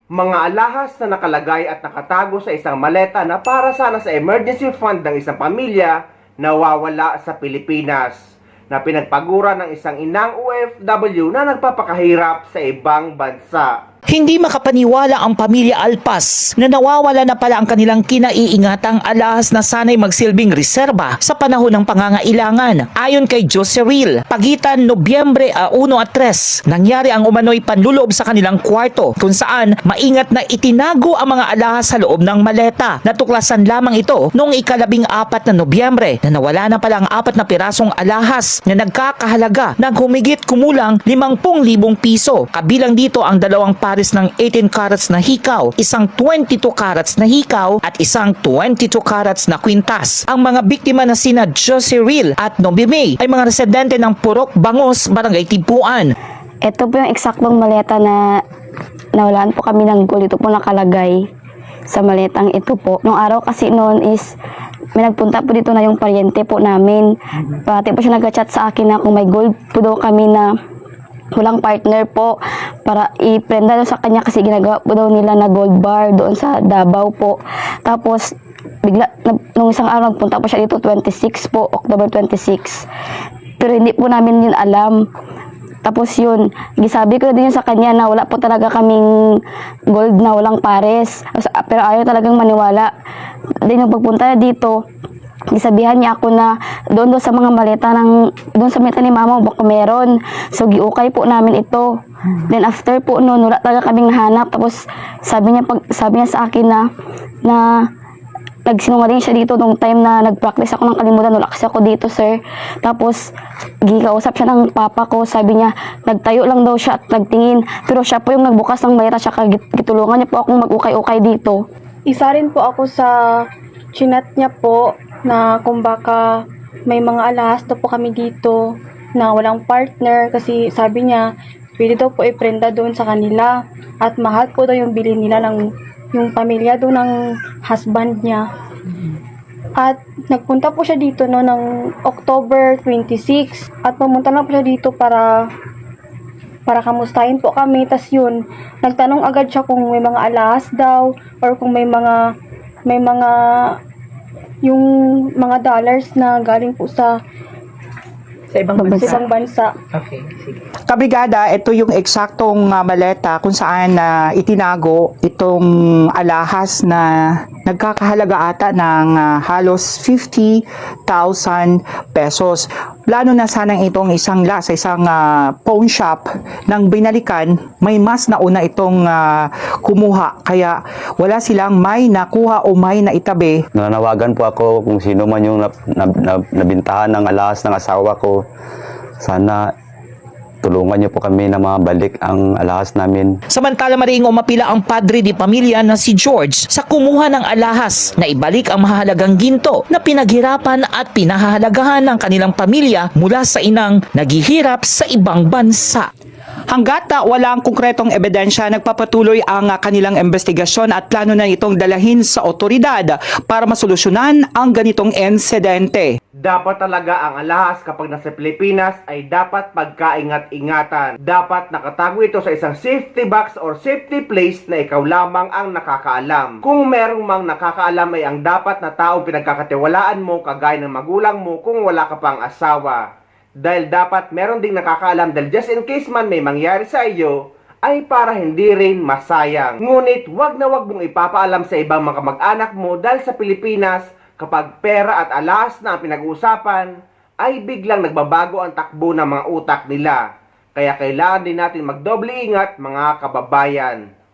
Mga alahas na nakalagay at nakatago sa isang maleta na para sana sa emergency fund ng isang pamilya nawawala sa Pilipinas, na pinagpagura ng isang inang OFW na nagpapakahirap sa ibang bansa. Hindi makapaniwala ang pamilya Alpas na nawawala na pala ang kanilang kinaiingatang alahas na sanay magsilbing reserba sa panahon ng pangangailangan. Ayon kay Joceril, pagitan Nobyembre 1 at 3, nangyari ang umano'y panluloob sa kanilang kwarto kung saan maingat na itinago ang mga alahas sa loob ng maleta. Natuklasan lamang ito noong 14 na Nobyembre na nawala na pala ang 4 na pirasong alahas na nagkakahalaga ng humigit kumulang 50,000 piso. Kabilang dito ang dalawang pares ng 18 carats na hikaw, isang 22 carats na hikaw at isang 22 carats na kwintas. Ang mga biktima na sina Joceril at Nobby May ay mga residente ng Purok Bangos, Barangay Tipuan. Ito po yung eksaktong maleta na nawalaan po kami ng gold. Ito po nakalagay sa maletang ito po. Nung araw kasi noon is may nagpunta po dito na yung paryente po namin. Pati po siya nag-chat sa akin na kung may gold po daw kami na walang partner po para i-prenda daw sa kanya kasi ginagawa po daw nila na gold bar doon sa Davao po. Tapos bigla nung isang araw nagpunta po siya dito 26 po, October 26. Pero hindi po namin yun alam. Tapos yun, gisabi ko din yun sa kanya na wala po talaga kaming gold na walang pares. Pero ayaw talagang maniwala. Then yung pagpunta na dito, gisabihan niya ako na doon sa mga maleta doon sa maleta ni mama baka meron. So giukay po namin ito. Then after po noon, wala talaga kaming nahanap. Tapos sabi niya sa akin na nagsinungaling siya dito nung time na nag-practice ako ng kalimutan. Wala kasi ako dito, sir. Tapos gikausap siya ng papa ko. Sabi niya nagtayo lang daw siya at nagtingin. Pero siya po yung nagbukas ng maleta. Siya gitulungan niya po akong mag-ukay-ukay dito. Isa rin po ako sa chinat niya po na kung baka may mga alahas daw po kami dito na walang partner kasi sabi niya pwede daw po iprenda doon sa kanila at mahal po daw yung bilhin nila ng yung pamilya doon ng husband niya. At nagpunta po siya dito no ng October 26 at pumunta lang po siya dito para kamustahin po kami. Tas yun, nagtanong agad siya kung may mga alahas daw or kung may mga yung mga dollars na galing po sa ibang bansa. Okay, sige. Kabrigada, ito yung eksaktong maleta kung saan itinago itong alahas na nagkakahalaga ata ng halos 50,000 pesos. Plano na sanang itong sa isang pawn shop nang binalikan, may mas nauna itong kumuha. Kaya wala silang may nakuha o may naitabi. Nanawagan po ako kung sino man yung nabintahan ng alahas ng asawa ko. Sana tulungan niyo po kami na mabalik ang alahas namin. Samantala mariing umapila ang padre di pamilya na si George sa kumuha ng alahas na ibalik ang mahalagang ginto na pinaghirapan at pinahahalagahan ng kanilang pamilya mula sa inang naghihirap sa ibang bansa. Hanggat walang konkretong ebidensya, nagpapatuloy ang kanilang investigasyon at plano na itong dalahin sa otoridad para masolusyonan ang ganitong insidente. Dapat talaga ang alahas kapag nasa Pilipinas ay dapat pagkaingat-ingatan. Dapat nakatago ito sa isang safety box or safety place na ikaw lamang ang nakakaalam. Kung merong mang nakakaalam ay ang dapat na taong pinagkakatiwalaan mo kagaya ng magulang mo kung wala ka pang asawa. Dahil dapat meron ding nakakaalam dahil just in case man may mangyari sa iyo, ay para hindi rin masayang. Ngunit wag na wag mong ipapaalam sa ibang mga kamag-anak mo dahil sa Pilipinas, kapag pera at alahas na ang pinag-uusapan, ay biglang nagbabago ang takbo ng mga utak nila. Kaya kailangan din natin magdoble ingat mga kababayan.